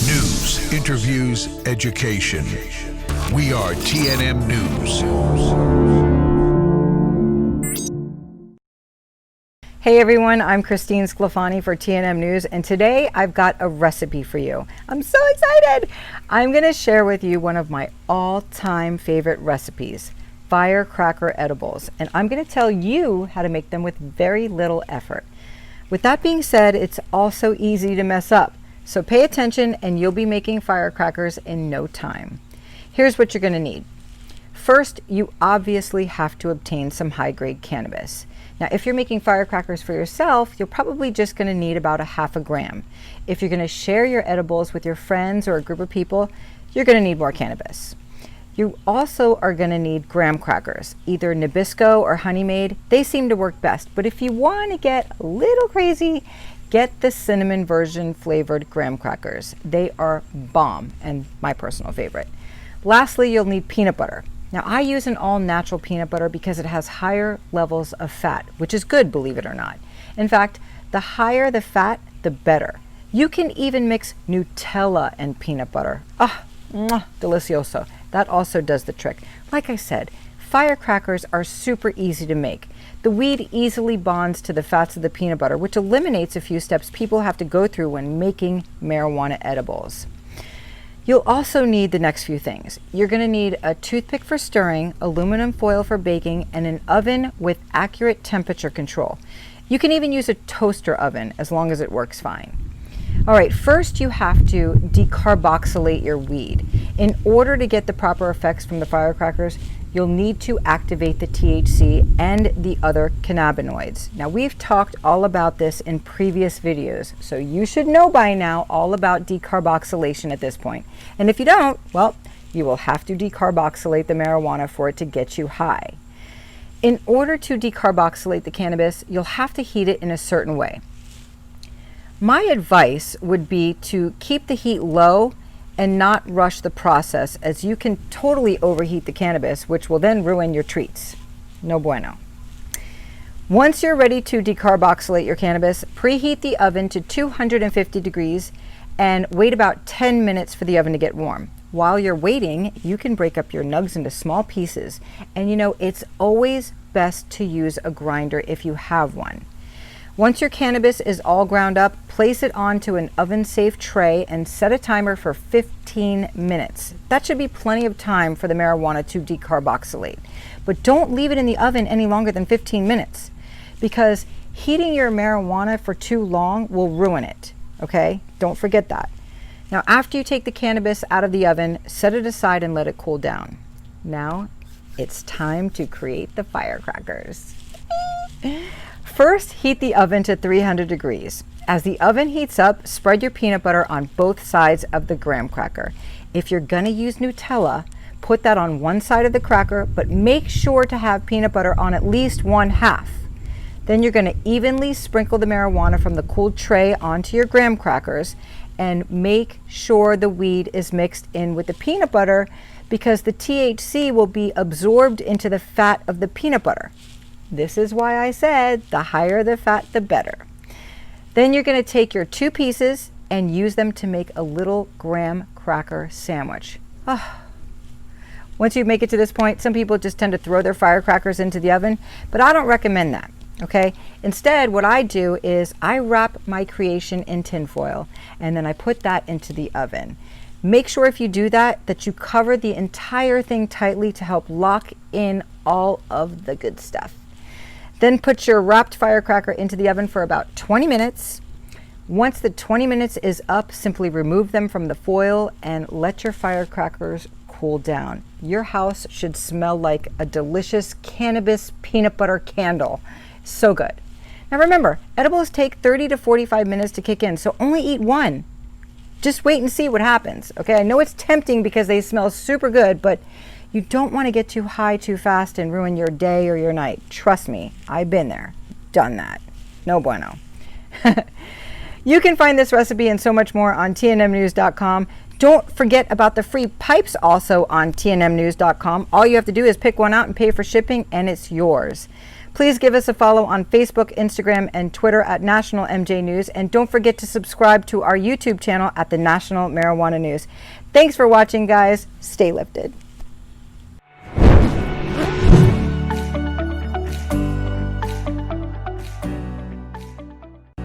News, interviews, education. We are TNM News. Hey everyone, I'm Christine Sclafani for TNM News, and today I've got a recipe for you. I'm so excited! I'm going to share with you one of my all-time favorite recipes, firecracker edibles, and I'm going to tell you how to make them with very little effort. With that being said, it's also easy to mess up, so pay attention and you'll be making firecrackers in no time. Here's what you're going to need. First, you obviously have to obtain some high-grade cannabis. Now, if you're making firecrackers for yourself, you're probably just going to need about 1/2 gram. If you're going to share your edibles with your friends or a group of people, you're going to need more cannabis. You also are going to need graham crackers, either Nabisco or Honey Maid. They seem to work best, but if you want to get a little crazy, get the cinnamon version flavored graham crackers. They are bomb and my personal favorite. Lastly, you'll need peanut butter. Now, I use an all-natural peanut butter because it has higher levels of fat, which is good, believe it or not. In fact, the higher the fat, the better. You can even mix Nutella and peanut butter. Ah, delicioso. That also does the trick. Like I said, firecrackers are super easy to make. The weed easily bonds to the fats of the peanut butter, which eliminates a few steps people have to go through when making marijuana edibles. You'll also need the next few things. You're going to need a toothpick for stirring, aluminum foil for baking, and an oven with accurate temperature control. You can even use a toaster oven as long as it works fine. All right, first you have to decarboxylate your weed. In order to get the proper effects from the firecrackers, you'll need to activate the THC and the other cannabinoids. Now, we've talked all about this in previous videos, so you should know by now all about decarboxylation at this point. And if you don't, well, you will have to decarboxylate the marijuana for it to get you high. In order to decarboxylate the cannabis, you'll have to heat it in a certain way. My advice would be to keep the heat low and not rush the process, as you can totally overheat the cannabis, which will then ruin your treats. No bueno. Once you're ready to decarboxylate your cannabis, preheat the oven to 250 degrees and wait about 10 minutes for the oven to get warm. While you're waiting, you can break up your nugs into small pieces. And you know, it's always best to use a grinder if you have one. Once your cannabis is all ground up, place it onto an oven-safe tray and set a timer for 15 minutes. That should be plenty of time for the marijuana to decarboxylate. But don't leave it in the oven any longer than 15 minutes, because heating your marijuana for too long will ruin it, okay? Don't forget that. Now, after you take the cannabis out of the oven, set it aside and let it cool down. Now, it's time to create the firecrackers. First, heat the oven to 300 degrees. As the oven heats up, spread your peanut butter on both sides of the graham cracker. If you're gonna use Nutella, put that on one side of the cracker, but make sure to have peanut butter on at least 1/2. Then you're gonna evenly sprinkle the marijuana from the cooled tray onto your graham crackers, and make sure the weed is mixed in with the peanut butter, because the THC will be absorbed into the fat of the peanut butter. This is why I said the higher the fat, the better. Then you're going to take your 2 pieces and use them to make a little graham cracker sandwich. Once you make it to this point, some people just tend to throw their firecrackers into the oven, but I don't recommend that, okay? Instead, what I do is I wrap my creation in tinfoil, and then I put that into the oven. Make sure if you do that, that you cover the entire thing tightly to help lock in all of the good stuff. Then put your wrapped firecracker into the oven for about 20 minutes. Once the 20 minutes is up, simply remove them from the foil and let your firecrackers cool down. Your house should smell like a delicious cannabis peanut butter candle. So good. Now remember, edibles take 30 to 45 minutes to kick in, so only eat one. Just wait and see what happens, okay? I know it's tempting because they smell super good, but you don't want to get too high too fast and ruin your day or your night. Trust me, I've been there, done that. No bueno. You can find this recipe and so much more on TNMNews.com. Don't forget about the free pipes also on TNMNews.com. All you have to do is pick one out and pay for shipping, and it's yours. Please give us a follow on Facebook, Instagram, and Twitter at National MJ News. And don't forget to subscribe to our YouTube channel at the National Marijuana News. Thanks for watching, guys. Stay lifted.